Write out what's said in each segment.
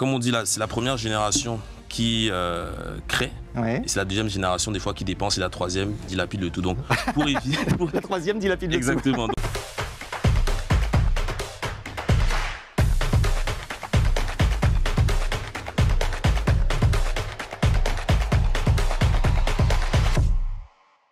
comme on dit là, c'est la première génération qui crée. Ouais. Et c'est la deuxième génération, des fois, qui dépense. Et la troisième dilapide le tout. Donc, pour éviter... La troisième dilapide le tout. Exactement.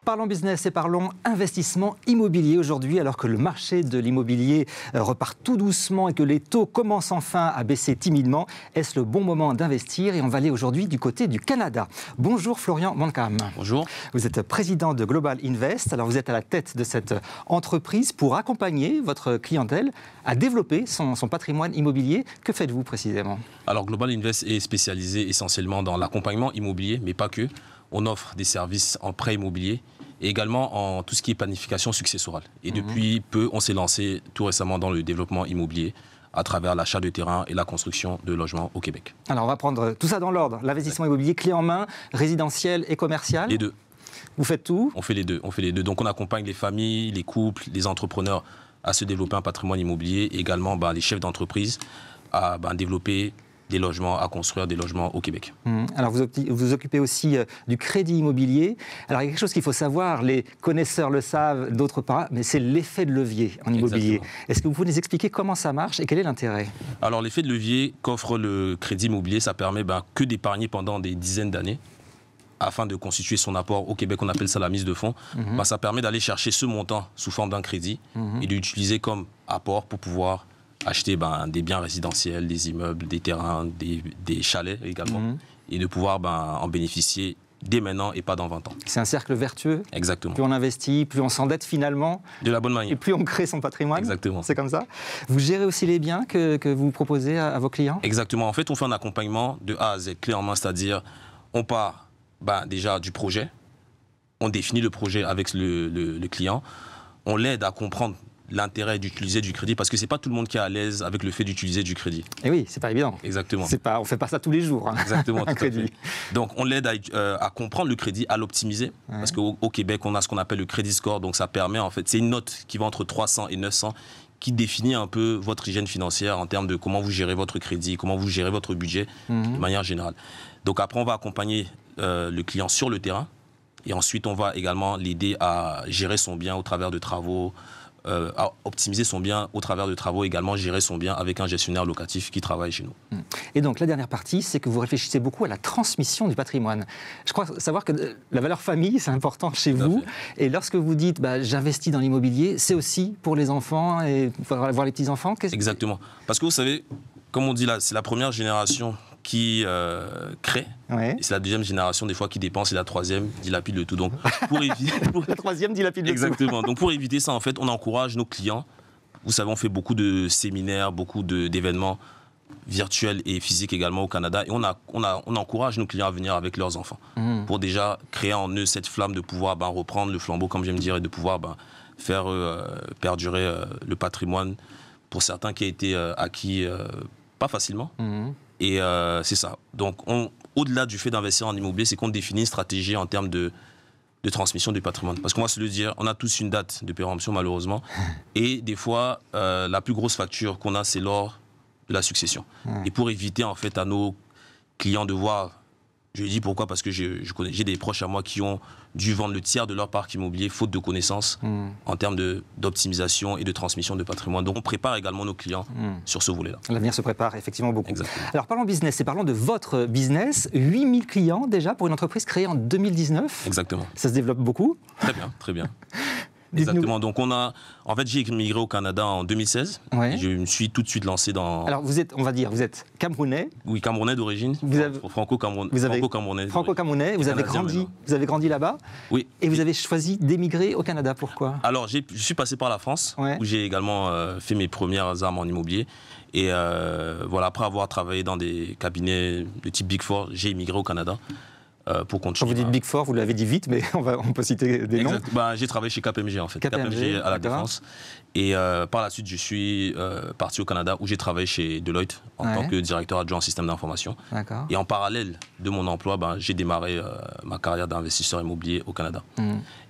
Parlons business et parlons investissement immobilier aujourd'hui, alors que le marché de l'immobilier repart tout doucement et que les taux commencent enfin à baisser timidement. Est-ce le bon moment d'investir? Et on va aller aujourd'hui du côté du Canada. Bonjour Florian Moncam. Bonjour. Vous êtes président de Global Invest. Alors vous êtes à la tête de cette entreprise pour accompagner votre clientèle à développer son patrimoine immobilier. Que faites-vous précisément? Alors Global Invest est spécialisé essentiellement dans l'accompagnement immobilier, mais pas que. On offre des services en prêt immobilier et également en tout ce qui est planification successorale. Et depuis peu, on s'est lancé tout récemment dans le développement immobilier à travers l'achat de terrains et la construction de logements au Québec. Alors on va prendre tout ça dans l'ordre. L'investissement immobilier clé en main, résidentiel et commercial. Les deux. Vous faites tout? On fait les deux. Donc on accompagne les familles, les couples, les entrepreneurs à se développer un patrimoine immobilier et également les chefs d'entreprise à développer des logements, à construire des logements au Québec. Alors vous vous occupez aussi du crédit immobilier. Alors il y a quelque chose qu'il faut savoir, les connaisseurs le savent, d'autres pas, mais c'est l'effet de levier en immobilier. Exactement. Est-ce que vous pouvez nous expliquer comment ça marche et quel est l'intérêt? Alors l'effet de levier qu'offre le crédit immobilier, ça permet que d'épargner pendant des dizaines d'années afin de constituer son apport. Au Québec, on appelle ça la mise de fonds. Ça permet d'aller chercher ce montant sous forme d'un crédit et de l'utiliser comme apport pour pouvoir acheter des biens résidentiels, des immeubles, des terrains, des chalets également, et de pouvoir en bénéficier dès maintenant et pas dans 20 ans. C'est un cercle vertueux. Exactement. Plus on investit, plus on s'endette finalement. De la bonne manière. Et plus on crée son patrimoine. Exactement. C'est comme ça. Vous gérez aussi les biens que vous proposez à vos clients? Exactement. En fait, on fait un accompagnement de A à Z, clé en main, c'est-à-dire on part déjà du projet, on définit le projet avec le client, on l'aide à comprendre l'intérêt d'utiliser du crédit, parce que c'est pas tout le monde qui est à l'aise avec le fait d'utiliser du crédit. Et oui, c'est pas évident. Exactement. On fait pas ça tous les jours. Exactement, tout un à crédit. fait. Donc on l'aide à comprendre le crédit, à l'optimiser, parce qu'au Québec, on a ce qu'on appelle le crédit score, donc ça permet, en fait, c'est une note qui va entre 300 et 900, qui définit un peu votre hygiène financière en termes de comment vous gérez votre crédit, comment vous gérez votre budget de manière générale. Donc après, on va accompagner le client sur le terrain, et ensuite on va également l'aider à gérer son bien au travers de travaux, à optimiser son bien au travers de travaux, également gérer son bien avec un gestionnaire locatif qui travaille chez nous. Et donc la dernière partie, c'est que vous réfléchissez beaucoup à la transmission du patrimoine. Je crois savoir que la valeur famille, c'est important chez vous. Et lorsque vous dites j'investis dans l'immobilier, c'est aussi pour les enfants et pour voir les petits-enfants. Exactement. Parce que vous savez, comme on dit là, c'est la première génération qui crée. Ouais. Et c'est la deuxième génération, des fois, qui dépense, et la troisième dilapide le tout. Donc, pour éviter... La troisième dilapide le tout. Exactement. Donc, pour éviter ça, en fait, on encourage nos clients. Vous savez, on fait beaucoup de séminaires, beaucoup d'événements virtuels et physiques également au Canada. Et on encourage nos clients à venir avec leurs enfants pour déjà créer en eux cette flamme de pouvoir reprendre le flambeau, comme j'aime dire, et de pouvoir faire perdurer le patrimoine pour certains qui a été acquis pas facilement. Et c'est ça. Donc, au-delà du fait d'investir en immobilier, c'est qu'on définit une stratégie en termes de transmission du patrimoine. Parce qu'on va se le dire, on a tous une date de péremption, malheureusement. Et des fois, la plus grosse facture qu'on a, c'est lors de la succession. Et pour éviter, en fait, à nos clients de voir... Je dis pourquoi, parce que j'ai des proches à moi qui ont dû vendre le tiers de leur parc immobilier faute de connaissances en termes d'optimisation et de transmission de patrimoine. Donc on prépare également nos clients sur ce volet-là. L'avenir se prépare effectivement beaucoup. Exactement. Alors parlons business et parlons de votre business. 8000 clients déjà pour une entreprise créée en 2019. Exactement. Ça se développe beaucoup. Très bien, très bien. Exactement. Donc en fait, j'ai émigré au Canada en 2016. Ouais. Et je me suis tout de suite lancé dans... Alors vous êtes Camerounais. Oui, Camerounais d'origine. Franco-Camerounais. Franco-Camerounais. Vous avez grandi là-bas. Oui. Et vous avez choisi d'émigrer au Canada. Pourquoi? Alors, je suis passé par la France, où j'ai également fait mes premières armes en immobilier. Et après avoir travaillé dans des cabinets de type Big Four, j'ai émigré au Canada. Pour continuer. Quand vous dites Big Four, vous l'avez dit vite, mais on peut citer des noms. J'ai travaillé chez KPMG, en fait. KPMG à la Défense. Et par la suite, je suis parti au Canada, où j'ai travaillé chez Deloitte en tant que directeur adjoint en système d'information. Et en parallèle de mon emploi, j'ai démarré ma carrière d'investisseur immobilier au Canada.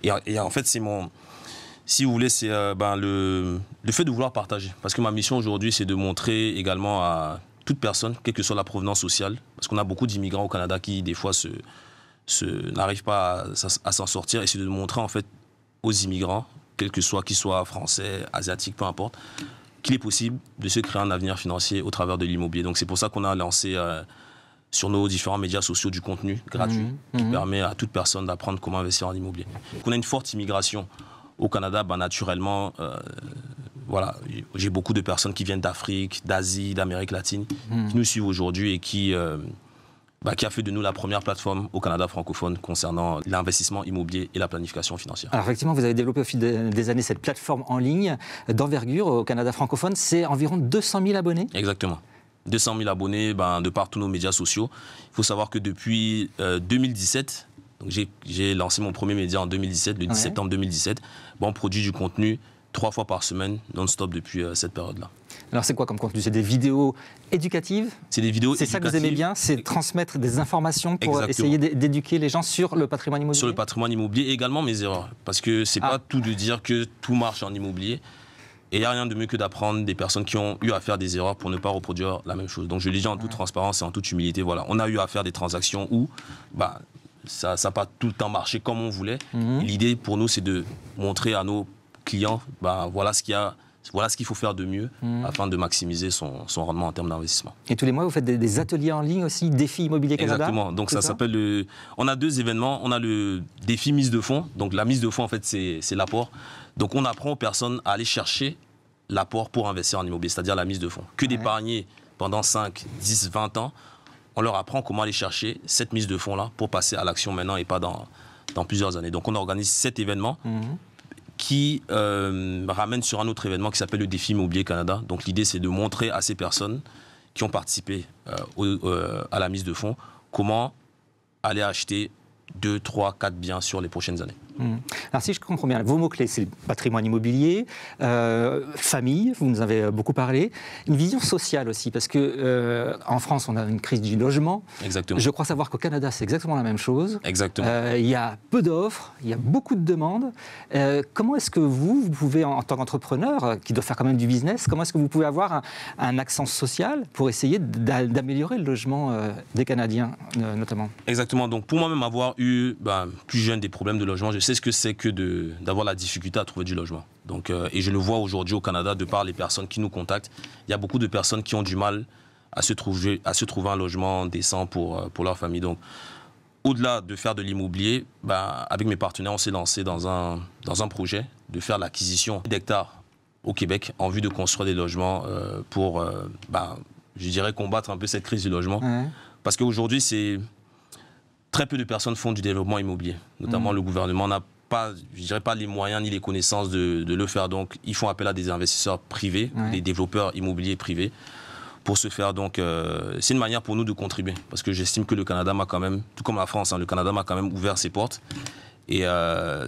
Et en fait, c'est si vous voulez, c'est le fait de vouloir partager. Parce que ma mission aujourd'hui, c'est de montrer également à toute personne, quelle que soit la provenance sociale, parce qu'on a beaucoup d'immigrants au Canada qui, des fois, n'arrivent pas à s'en sortir, et c'est de montrer, en fait, aux immigrants, quel que soit, qu'ils soient français, asiatiques, peu importe, qu'il est possible de se créer un avenir financier au travers de l'immobilier. Donc, c'est pour ça qu'on a lancé sur nos différents médias sociaux du contenu gratuit qui permet à toute personne d'apprendre comment investir en immobilier. Donc, on a une forte immigration au Canada, naturellement, voilà, j'ai beaucoup de personnes qui viennent d'Afrique, d'Asie, d'Amérique latine, qui nous suivent aujourd'hui et qui a fait de nous la première plateforme au Canada francophone concernant l'investissement immobilier et la planification financière. Alors effectivement, vous avez développé au fil des années cette plateforme en ligne d'envergure au Canada francophone. C'est environ 200 000 abonnés ? Exactement. 200 000 abonnés de par tous nos médias sociaux. Il faut savoir que depuis 2017, donc j'ai lancé mon premier média en 2017, le 10 septembre 2017, on produit du contenu 3 fois par semaine, non-stop depuis cette période-là. Alors c'est quoi comme contenu ? C'est des vidéos éducatives ? C'est des vidéos éducatives. C'est ça que vous aimez bien ? C'est transmettre des informations pour essayer d'éduquer les gens sur le patrimoine immobilier ? Sur le patrimoine immobilier et également mes erreurs. Parce que c'est pas tout de dire que tout marche en immobilier. Et il n'y a rien de mieux que d'apprendre des personnes qui ont eu à faire des erreurs pour ne pas reproduire la même chose. Donc je le dis en toute transparence et en toute humilité. Voilà. On a eu à faire des transactions où ça n'a pas tout le temps marché comme on voulait. L'idée pour nous, c'est de montrer à nos clients voilà ce qu'il faut faire de mieux afin de maximiser son rendement en termes d'investissement. Et tous les mois, vous faites des ateliers en ligne aussi, Défi Immobilier Canada ? Exactement. Donc ça s'appelle on a 2 événements. On a le défi mise de fonds. Donc la mise de fonds, en fait, c'est l'apport. Donc on apprend aux personnes à aller chercher l'apport pour investir en immobilier, c'est-à-dire la mise de fonds. Que d'épargner pendant 5, 10, 20 ans, on leur apprend comment aller chercher cette mise de fonds-là pour passer à l'action maintenant et pas dans plusieurs années. Donc on organise 7 événements qui ramènent sur un autre événement qui s'appelle le Défi Immobilier Canada. Donc l'idée, c'est de montrer à ces personnes qui ont participé à la mise de fonds comment aller acheter 2, 3, 4 biens sur les prochaines années. Alors si je comprends bien, vos mots-clés, c'est le patrimoine immobilier, famille, vous nous avez beaucoup parlé, une vision sociale aussi, parce qu'en France, on a une crise du logement. Exactement. Je crois savoir qu'au Canada, c'est exactement la même chose. Exactement. Il y a peu d'offres, il y a beaucoup de demandes. Comment est-ce que vous pouvez, en tant qu'entrepreneur, qui doit faire quand même du business, comment est-ce que vous pouvez avoir un accent social pour essayer d'améliorer le logement des Canadiens, notamment ? Exactement. Donc pour moi-même, avoir eu plus jeune des problèmes de logement, je sais ce que c'est que d'avoir la difficulté à trouver du logement. Donc, et je le vois aujourd'hui au Canada, de par les personnes qui nous contactent, il y a beaucoup de personnes qui ont du mal à se trouver un logement décent pour leur famille. Donc, au-delà de faire de l'immobilier, avec mes partenaires, on s'est lancé dans un projet de faire l'acquisition d'hectares au Québec en vue de construire des logements pour, je dirais, combattre un peu cette crise du logement. Parce qu'aujourd'hui, très peu de personnes font du développement immobilier. Notamment, le gouvernement n'a pas, je dirais pas les moyens ni les connaissances de le faire. Donc, ils font appel à des investisseurs privés, des développeurs immobiliers privés, pour se faire. Donc, c'est une manière pour nous de contribuer. Parce que j'estime que le Canada m'a quand même, tout comme la France, le Canada m'a quand même ouvert ses portes. Et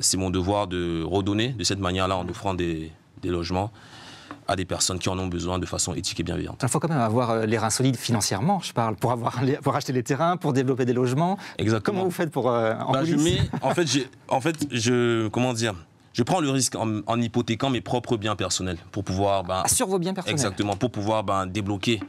c'est mon devoir de redonner de cette manière-là en offrant des logements à des personnes qui en ont besoin de façon éthique et bienveillante. Il faut quand même avoir les reins solides financièrement, je parle, pour acheter les terrains, pour développer des logements. Exactement. Comment vous faites pour je prends le risque en hypothéquant mes propres biens personnels pour pouvoir... sur vos biens personnels. Exactement, pour pouvoir débloquer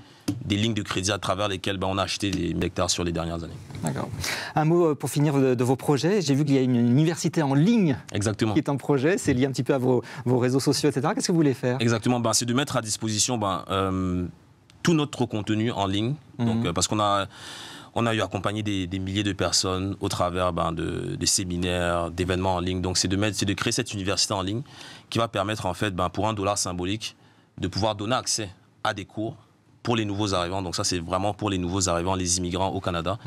des lignes de crédit à travers lesquelles on a acheté des hectares sur les dernières années. D'accord. Un mot pour finir de vos projets. J'ai vu qu'il y a une université en ligne qui est en projet. C'est lié un petit peu à vos réseaux sociaux, etc. Qu'est-ce que vous voulez faire ? Exactement. C'est de mettre à disposition tout notre contenu en ligne. Donc, parce qu'on a eu accompagné des milliers de personnes au travers de séminaires, d'événements en ligne. Donc, c'est de créer cette université en ligne qui va permettre, en fait, pour $1 symbolique, de pouvoir donner accès à des cours pour les nouveaux arrivants. Donc ça, c'est vraiment pour les nouveaux arrivants, les immigrants au Canada.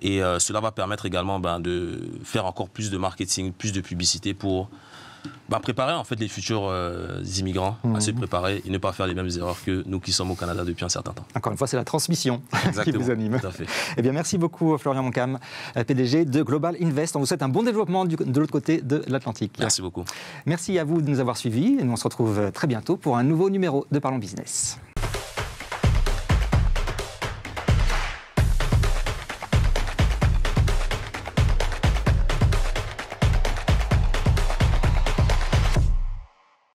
Et cela va permettre également de faire encore plus de marketing, plus de publicité pour préparer en fait les futurs immigrants à se préparer et ne pas faire les mêmes erreurs que nous qui sommes au Canada depuis un certain temps. Encore une fois, c'est la transmission qui vous anime. Tout à fait. Eh bien, merci beaucoup Florian Moncam, PDG de Global Invest. On vous souhaite un bon développement de l'autre côté de l'Atlantique. Merci beaucoup. Merci à vous de nous avoir suivis et nous on se retrouve très bientôt pour un nouveau numéro de Parlons Business.